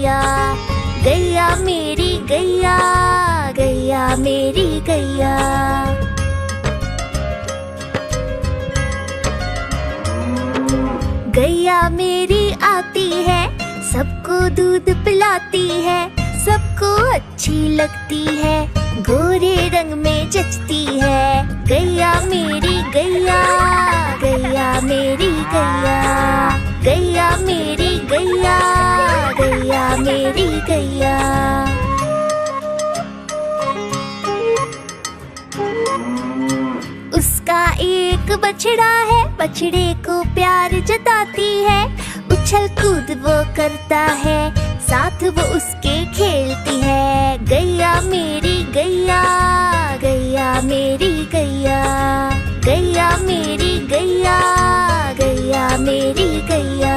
गैया, गैया मेरी गैया, गैया मेरी गैया। गैया मेरी आती है, सबको दूध पिलाती है, सबको अच्छी लगती है, गोरे रंग में जचती है। गैया मेरी गैया, गैया मेरी गैया, गैया मेरी गैया, गैया मेरी गैया। उसका एक बछड़ा है, बछड़े को प्यार जताती है, उछल कूद वो करता है, साथ वो उसके खेलती है। गैया मेरी गैया, गैया मेरी गैया, गैया मेरी गैया, गैया मेरी गैया।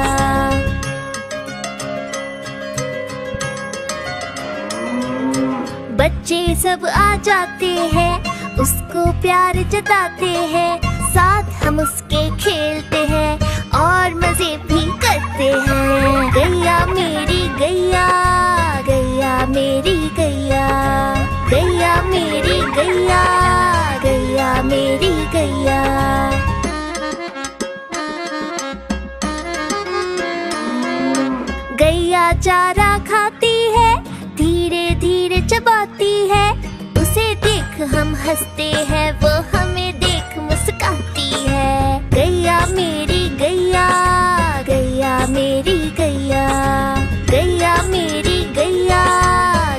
बच्चे सब आ जाते हैं, उसको प्यार जताते हैं, साथ हम उसके खेलते हैं और मजे भी करते हैं। गैया मेरी गैया, गैया मेरी गैया, गैया मेरी गैया, गैया मेरी गैया। गैया चारा खाती है, धीरे धीरे चबाती है, उसे देख हम हंसते हैं, वो हमें देख मुस्कुराती है। गैया मेरी गैया, गैया मेरी गैया, गैया मेरी गैया,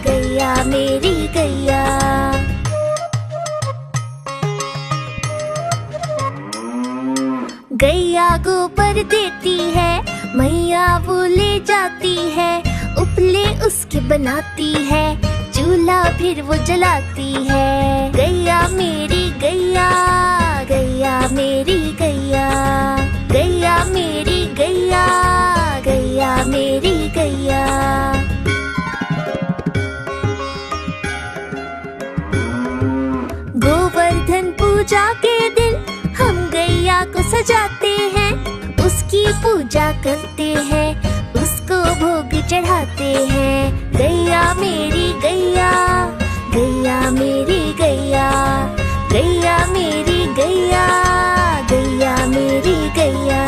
गैया मेरी गैया। गैया गोबर देती है, मैया वो ले जाती है, उपले उसके बनाती है, चूल्हा फिर वो जलाती है। गैया मेरी गैया, गैया मेरी गैया, गैया मेरी गैया, गैया मेरी गैया। गोवर्धन पूजा के दिन हम गैया को सजाते हैं, उसकी पूजा करते हैं, उसको भोग चढ़ाते हैं। गैया मेरी गैया, गैया मेरी गैया, गैया मेरी गैया, गैया मेरी गैया।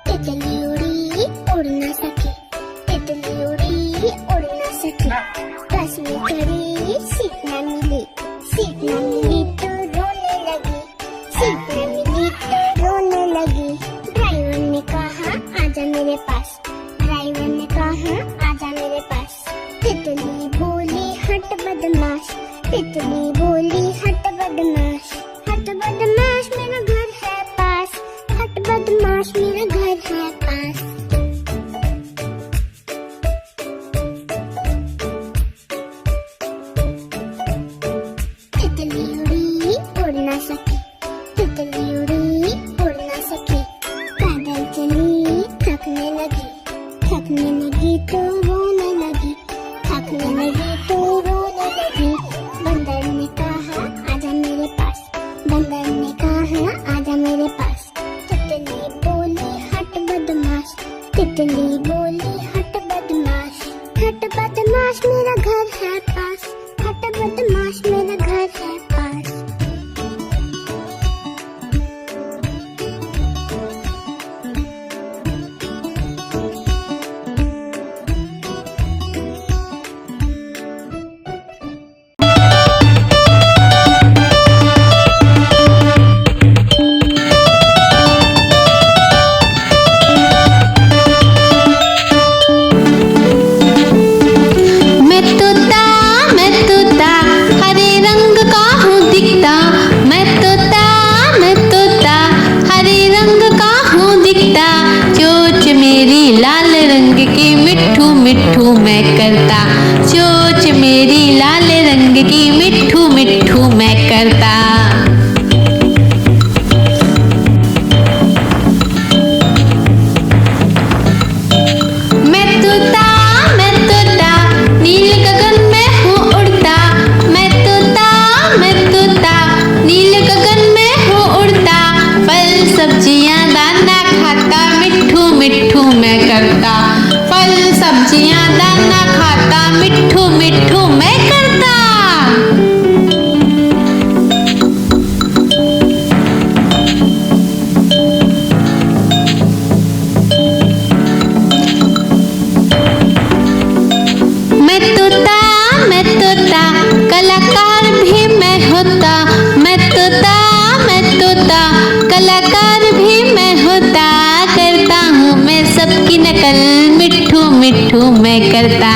तितली उड़ी उड़ ना सकी, तितली उड़ी उड़ ना सकी, बस में चढ़ी सीट ना मिली, सीट ना मिली तो रोने लगी, सीट ना मिली तो रोने लगी। ड्राइवर ने कहा आजा मेरे पास, ड्राइवर ने कहा आजा मेरे पास। तितली बोली हट बदमाश, तितली बोली हट बदमाश, हट बदमाश मेरा घर है पास, हट बदमाश मेरा घर है पास। तितली उड़ी उड़ ना सकी, तितली उड़ी उड़ ना सकी, पैदल चली थकने लगी, थकने लगी तो रोने लगी, थकने लगी तो रोने लगी। बंदर ने कहा आजा मेरे पास, बंदर ने कहा आजा मेरे पास। तितली बोली हट बदमाश, तितली बोली हट बदमाश, हट बदमाश मेरा घर है पास, हट बदमाश मेरा घर है पास। मिट्ठू मैं करता, चोंच मेरी लाल रंग की मिट्ठू मिट्ठू मैं करता। मैं तोता मैं तोता कलाकार भी मैं होता। मैं तोता कलाकार भी मैं होता। करता हूँ मैं सबकी नकल, मिट्ठू मिट्ठू मैं करता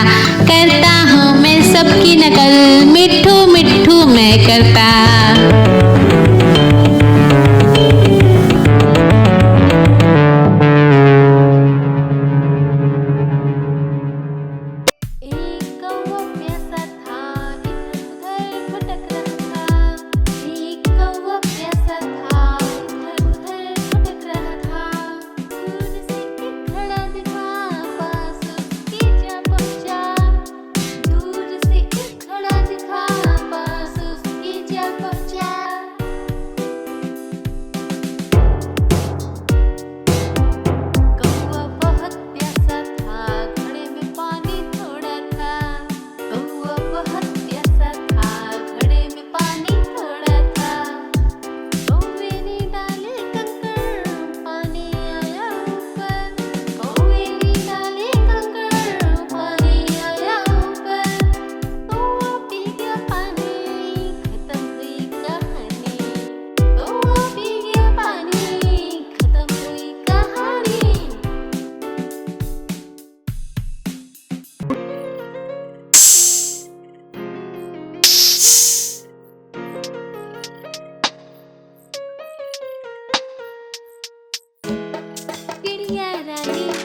हूँ मैं सबकी नकल, मिट्ठू मिट्ठू मैं करता।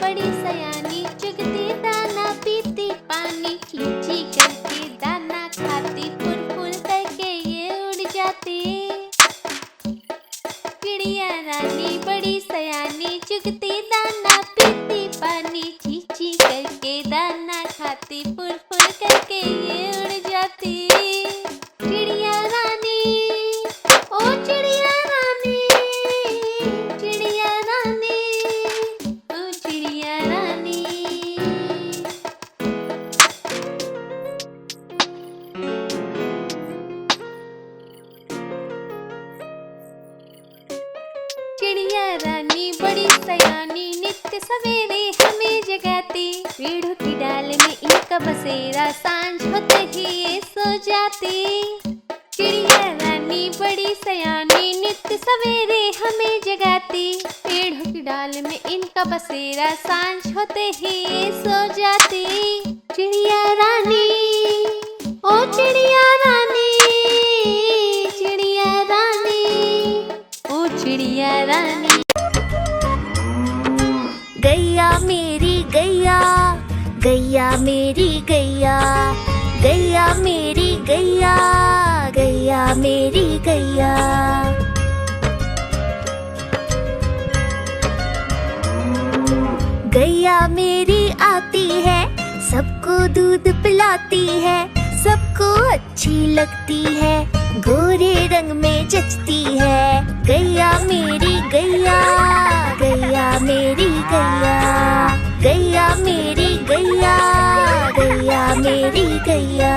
बड़ी सयानी चुगती दाना पीती पानी, चींची करके दाना खाती, फुल फुल करके ये उड़ जाती। चिड़िया रानी बड़ी सयानी चुगती दाना पीती पानी, चींची करके दाना खाती, फुल फुल करके ये उड़ जाती। चिड़िया रानी ओ चिड़िया रानी, चिड़िया रानी ओ चिड़िया रानी। चिड़िया रानी बड़ी सयानी नित्य सवेरे हमें जगाती, पेड़ों की डाल में इनका बसेरा, सांझ होते ही ये सो जाती। चिड़िया रानी बड़ी सयानी नित्य सवेरे हमें जगाती, पेड़ों की डाल में इनका बसेरा, सांझ होते ही ये सो जाती। चिड़िया रानी ओ चिड़िया रानी, चिड़िया रानी ओ चिड़िया रानी। गैया मेरी गैया, गैया मेरी गैया, गैया मेरी गैया, गैया मेरी गैया। गैया मेरी आती है, सबको दूध पिलाती है, सबको अच्छी लगती है, गोरे रंग में जचती है। गैया मेरी गैया, गैया मेरी गैया, गैया मेरी गैया, गैया मेरी गैया।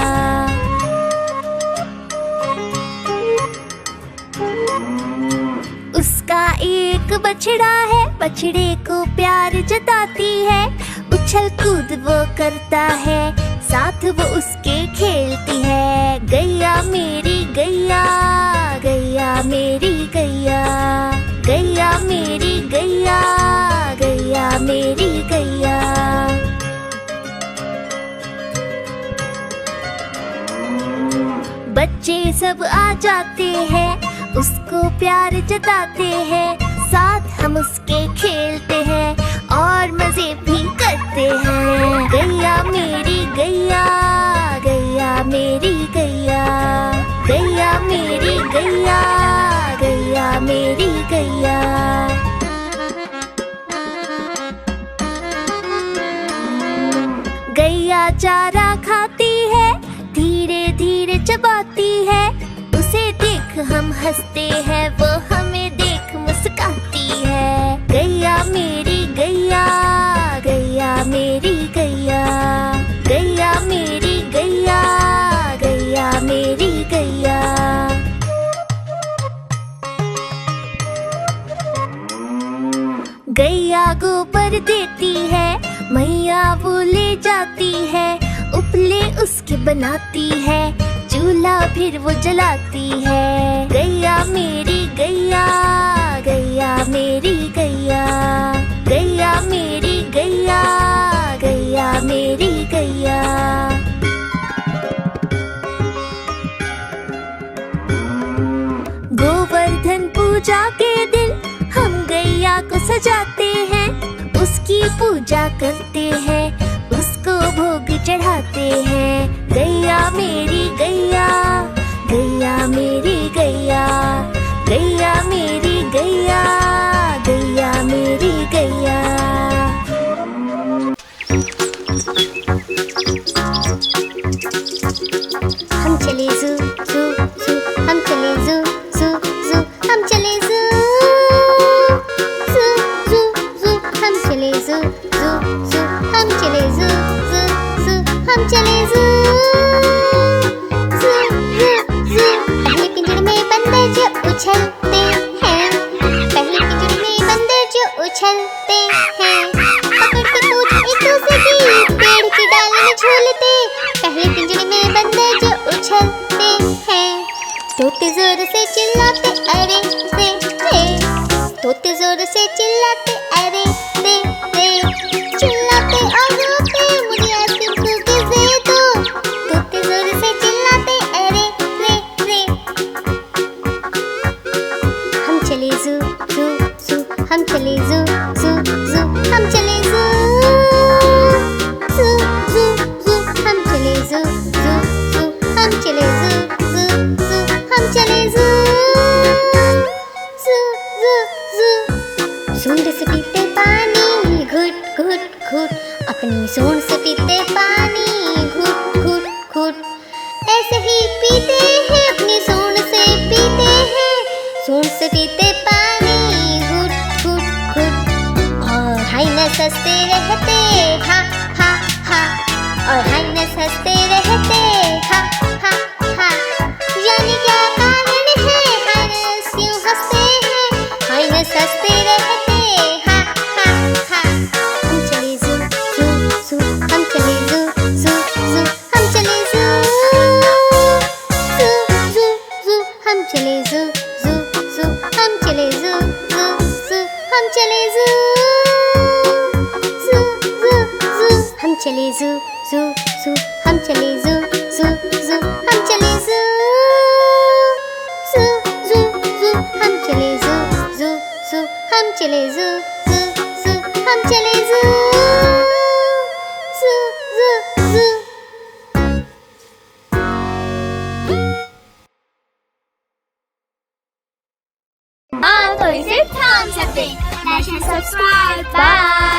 उसका एक बछड़ा है, बछड़े को प्यार जताती है, उछल कूद वो करता है, साथ वो उसके खेलती है। गैया मेरी गैया, गैया मेरी गैया, गैया मेरी गैया, गैया मेरी गैया। बच्चे सब आ जाते हैं, उसको प्यार जताते हैं, साथ हम उसके खेलते हैं और मजे भी करते हैं। गैया मेरी गैया, गैया मेरी गैया, गैया मेरी गैया, गैया मेरी गैया। गैया चारा खाती है, धीरे धीरे चबाती है, उसे देख हम हंसते हैं, वो हमें देख मुस्काती है। गैया मेरी गैया, गैया मेरी गैया, गैया मेरी गैया, गैया मेरी गैया। गैया गोबर देती है, मैया वो ले जाती है, उपले बनाती है, चूल्हा फिर वो जलाती है। गैया मेरी गैया, गैया मेरी गैया, गैया मेरी गैया, गैया मेरी गैया। गोवर्धन पूजा के दिन हम गैया को सजाते हैं, उसकी पूजा करते हैं, उसको भोग चढ़ाते हैं। गैया मेरी गैया, गैया मेरी गैया, गैया मेरी गैया, गैया मेरी गैया। हम चले ज़ू ज़ू ज़ू, हम चले ज़ू ज़ू ज़ू, हम चले ज़ू ज़ू ज़ू ज़ू, हम चले ज़ू ज़ू ज़ू, हम चले ज़ू ज़ू ज़ू, हम चले ज़ू ज़ू ज़ू ज़ू। पहले पिंजरे में बंदर जो उछलते हैं, पहले पिंजरे में बंदर जो उछलते हैं, पकड़ के पूछ एक दूसरे की, पेड़ की डाल में झूलते। पहले पिंजरे में बंदर जो उछलते हैं, तोते जोर से चिल्लाते अरे रे रे, तोते जोर से चिल्लाते अरे रे रे, चिल्लाते और रोते मुझे आइसक्रीम कुकीज़ दे दो। तोते जोर से चिल्लाते अरे रे रे। हम चले ज़ू ज़ू ज़ू, हम चले ज़ू ज़ू ज़ू, हम चले ज़ू ज़ू ज़ू ज़ू, हम चले ज़ू ज़ू ज़ू, हम चले ज़ू ज़ू ज़ू, हम चले ज़ू ज़ू ज़ू ज़ू। सूंड से पीते पानी घुट घुट घुट, अपनी सूंड से पीते पानी घुट घुट घुट, ऐसे ही पीते हैं अपनी सूंड से पीते हैं, सूंड से पीते पानी घुट घुट घुट। और हाइनस हंसते रहते हा हा हा, और हाइनस हंसते रहते हा हा हा। जाने क्या कारण है हाइनस क्यों हंसते हैं, हाइनस हंसते रहते हा हा हा। हम चले ज़ू ज़ू ज़ू, हम चले ज़ू ज़ू ज़ू, हम चले ज़ू ज़ू ज़ू ज़ू, हम चले ज़ू ज़ू ज़ू, हम चले ज़ू ज़ू ज़ू, हम चले ज़ू ज़ू ज़ू ज़ू, हम चले ज़ू ज़ू ज़ू, हम चले ज़ू ज़ू ज़ू, हम चले ज़ू ज़ू ज़ू ज़ू, हम चले ज़ू ज़ू ज़ू, हम चले ज़ू ज़ू ज़ू, हम चले ज़ू ज़ू ज़ू ज़ू। हाँ तो इसे ध्यान से देख, लाइक एंड सब्सक्राइब, बाय।